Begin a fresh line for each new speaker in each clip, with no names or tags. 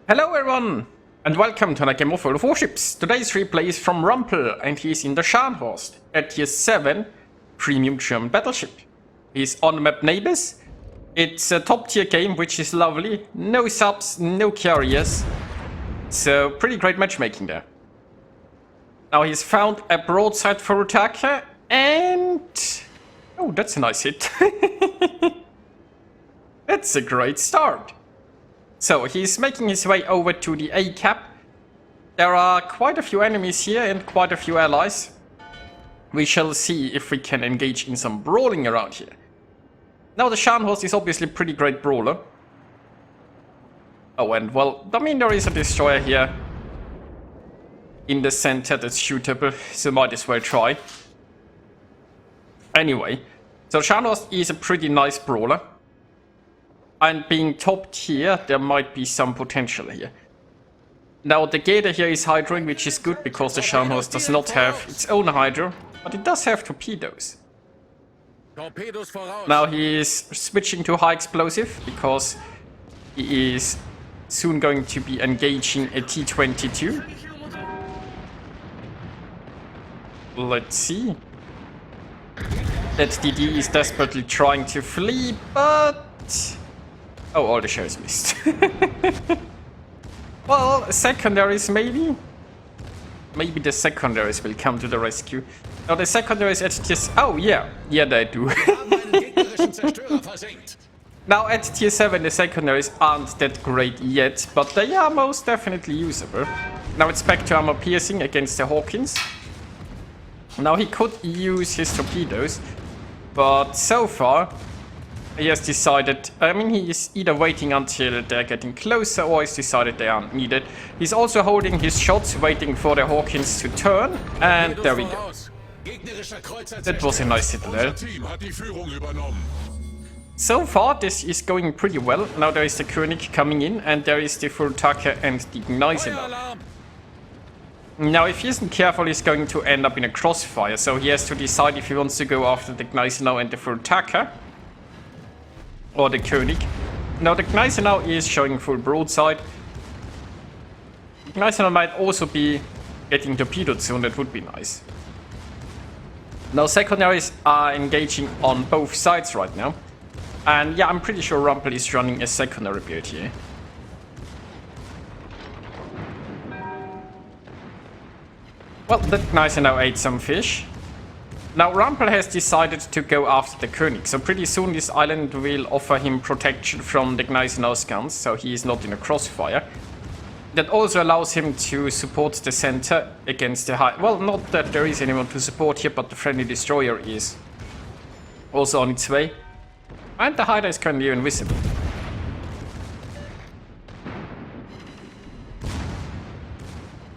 Hello everyone, and welcome to another game of Warships. Today's replay is from Rumpel, and he's in the Scharnhorst at tier 7 premium German battleship. He's on map Neighbors. It's a top tier game, which is lovely. No subs, no carriers. So pretty great matchmaking there. Now he's found a broadside for attacker, and... oh, that's a nice hit. That's a great start. So he's making his way over to the Aetam. There are quite a few enemies here and quite a few allies. We shall see if we can engage in some brawling around here. Now the Scharnhorst is obviously a pretty great brawler. Oh, and well, I mean, there is a destroyer here in the center that's shootable, so might as well try. Anyway, so Scharnhorst is a pretty nice brawler. And being top tier, there might be some potential here. Now the Gator here is hydroing, which is good because the Scharnhorst does not have its own hydro, but it does have torpedoes. Now he is switching to high explosive because he is soon going to be engaging a T-22. Let's see. That DD is desperately trying to flee, but... oh, all the shells missed. Well, secondaries maybe? Maybe the secondaries will come to the rescue. Now the secondaries at tier... oh yeah, yeah they do. Now at tier 7 the secondaries aren't that great yet, but they are most definitely usable. Now it's back to armor piercing against the Hawkins. Now he could use his torpedoes, but so far... he has decided, I mean, he is either waiting until they're getting closer or he's decided they aren't needed. He's also holding his shots, waiting for the Hawkins to turn, and there we go. That was a nice hit there. So far, this is going pretty well. Now there is the König coming in, and there is the Full-Tucker and the Gneisenau. Now, if he isn't careful, he's going to end up in a crossfire, so he has to decide if he wants to go after the Gneisenau and the Full-Tucker. Or the König. Now the Gneisenau is showing full broadside. The Gneisenau might also be getting torpedoed soon, that would be nice. Now secondaries are engaging on both sides right now. And yeah, I'm pretty sure Rumpel is running a secondary build here. Well, that Gneisenau ate some fish. Now Rumpel has decided to go after the König, so pretty soon this island will offer him protection from the Gneisenau's guns, so he is not in a crossfire. That also allows him to support the center against the high... well, not that there is anyone to support here, but the friendly destroyer is also on its way. And the hider is currently invisible.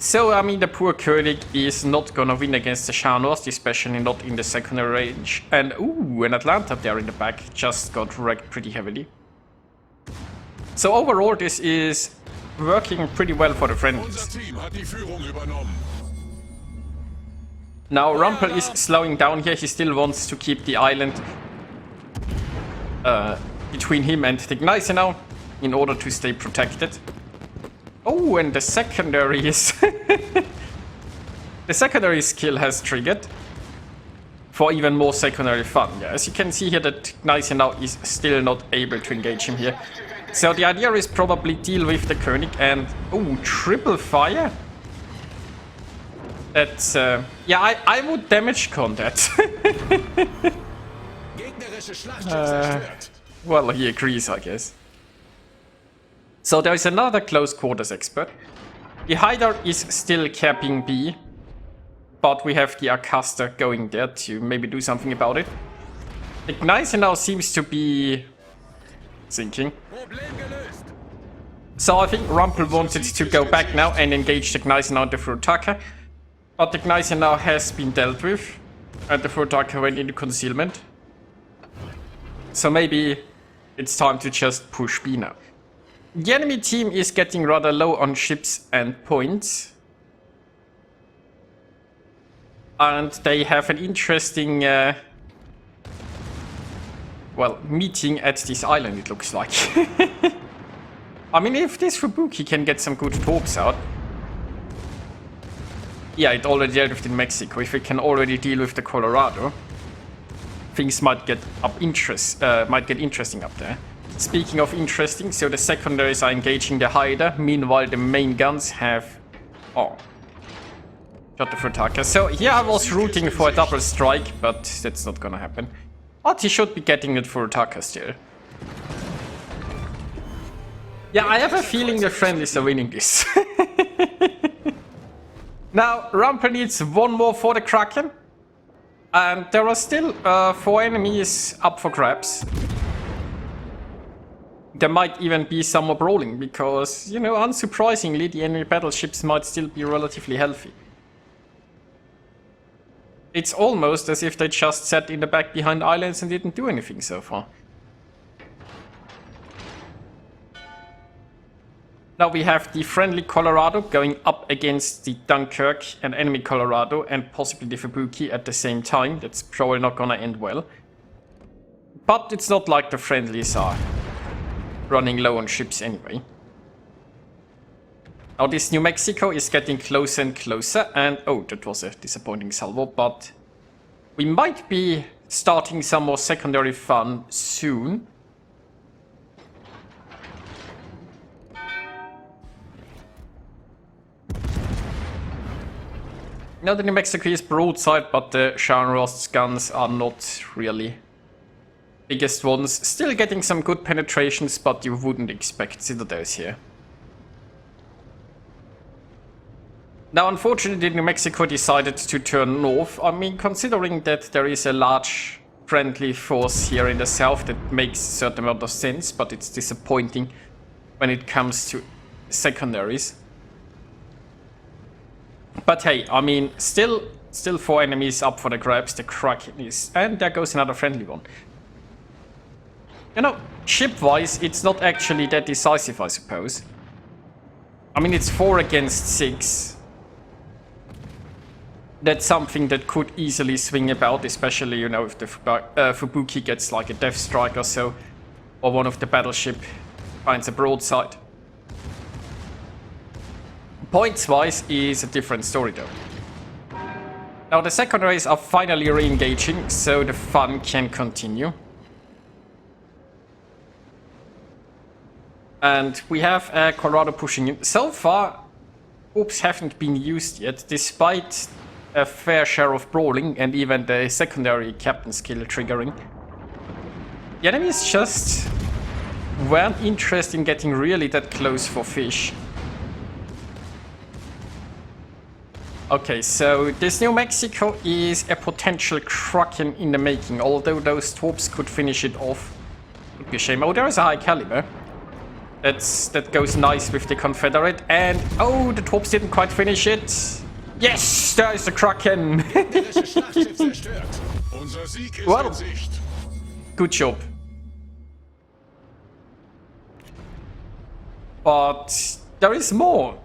So, I mean, the poor König is not gonna win against the Scharnhorst, especially not in the secondary range. And, ooh, an Atlanta there in the back just got wrecked pretty heavily. So overall, this is working pretty well for the friendlies. Now, Rumpel is slowing down here. He still wants to keep the island between him and the Gneisenau in order to stay protected. Oh, and the secondary is... the secondary skill has triggered for even more secondary fun. Yeah, as you can see here, that Gneisenau is still not able to engage him here. So the idea is probably deal with the König and... oh, triple fire? That's... yeah, I would damage con that. Well, he agrees, I guess. So there is another close quarters expert. The hider is still capping B, but we have the Arcaster going there to maybe do something about it. The Gneisenau seems to be sinking. So I think Rumpel wanted to go back now and engage the Gneisenau and the Full-Tucker, but the Gneisenau has been dealt with, and the Full-Tucker went into concealment. So maybe it's time to just push B now. The enemy team is getting rather low on ships and points. And they have an interesting, well, meeting at this island, it looks like. I mean, if this Fubuki can get some good torps out... Yeah, it already dealt with in Mexico. If it can already deal with the Colorado, things might get interesting up there. Speaking of interesting, so the secondaries are engaging the hider. Meanwhile, the main guns have... Oh. Shot the Futaka. So here I was rooting for a double strike, but that's not gonna happen. But he should be getting it for Futaka still. Yeah, I have a feeling the friendlies are winning this. Now, Rumpel needs one more for the Kraken. And there are still 4 enemies up for grabs. There might even be some more Brawling, because, you know, unsurprisingly, the enemy battleships might still be relatively healthy. It's almost as if they just sat in the back behind islands and didn't do anything so far. Now we have the friendly Colorado going up against the Dunkirk and enemy Colorado and possibly the Fubuki at the same time. That's probably not gonna end well. But it's not like the friendlies are running low on ships anyway. Now this New Mexico is getting closer and closer, and oh, that was a disappointing salvo, but we might be starting some more secondary fun soon. Now the New Mexico is broadside, but the Scharnhorst's guns are not really biggest ones. Still getting some good penetrations, but you wouldn't expect citadels here. Now unfortunately New Mexico decided to turn north. I mean, considering that there is a large friendly force here in the south, that makes a certain amount of sense, but it's disappointing when it comes to secondaries. But hey, I mean, still 4 enemies up for the grabs. The Kraken is... And there goes another friendly one. You know, ship-wise, it's not actually that decisive, I suppose. I mean, it's 4 against 6. That's something that could easily swing about, especially, you know, if the Fubuki gets like a death strike or so. Or one of the battleship finds a broadside. Points-wise is a different story though. Now the secondaries are finally re-engaging, so the fun can continue. And we have Colorado pushing in. So far, oops haven't been used yet, despite a fair share of Brawling and even the secondary captain skill triggering. The enemies just weren't interested in getting really that close for fish. Okay, so this New Mexico is a potential Kraken in the making, although those torps could finish it off. Would be a shame. Oh, there is a high caliber. That goes nice with the Confederate, and oh, the torps didn't quite finish it. Yes, there is the Kraken. Well, good job. But there is more.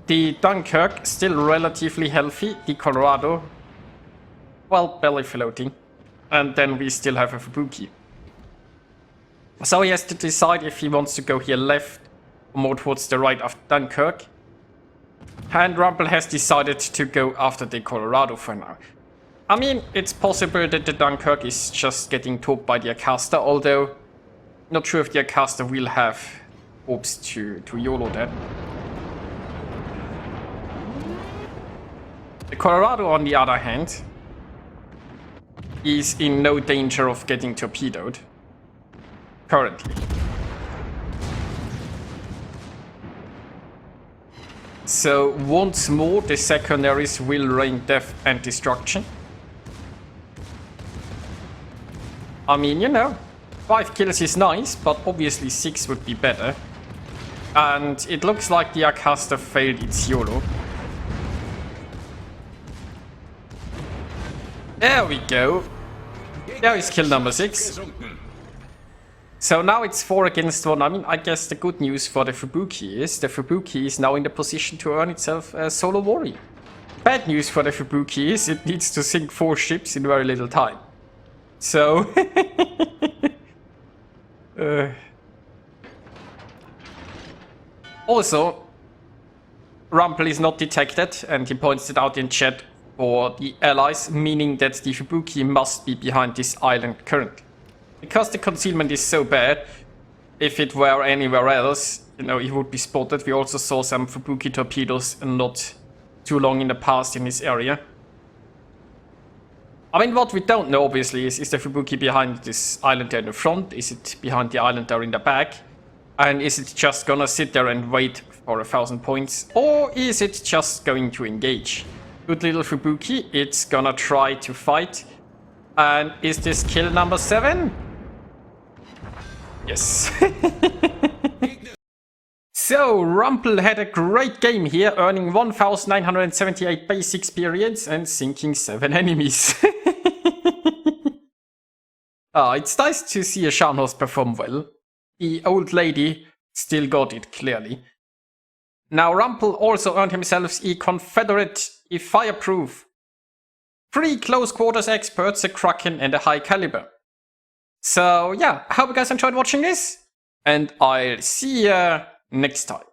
The Dunkirk, still relatively healthy. The Colorado, well, belly floating. And then we still have a Fubuki. So he has to decide if he wants to go here left or more towards the right of Dunkirk. And Rumpel has decided to go after the Colorado for now. I mean, it's possible that the Dunkirk is just getting torped by the Acasta, although not sure if the Acasta will have hopes to YOLO that. The Colorado, on the other hand, is in no danger of getting torpedoed. Currently. So, once more, the secondaries will rain death and destruction. I mean, you know, 5 kills is nice, but obviously 6 would be better. And it looks like the Acasta failed its YOLO. There we go. There is kill number 6. So now it's 4 against 1. I mean, I guess the good news for the Fubuki is now in the position to earn itself a solo warrior. Bad news for the Fubuki is it needs to sink 4 ships in very little time. So... Also, Rumpel is not detected, and he points it out in chat for the allies, meaning that the Fubuki must be behind this island currently. Because the concealment is so bad, if it were anywhere else, you know, he would be spotted. We also saw some Fubuki torpedoes not too long in the past in this area. I mean, what we don't know, obviously, is the Fubuki behind this island there in the front? Is it behind the island there in the back? And is it just gonna sit there and wait for 1,000 points? Or is it just going to engage? Good little Fubuki, it's gonna try to fight. And is this kill number 7? Yes. So, Rumpel had a great game here, earning 1,978 base experience and sinking 7 enemies. It's nice to see a Scharnhorst perform well. The old lady still got it, clearly. Now, Rumpel also earned himself a Confederate, a fireproof, 3 close quarters experts, a kraken and a high caliber. So yeah, I hope you guys enjoyed watching this, and I'll see ya next time.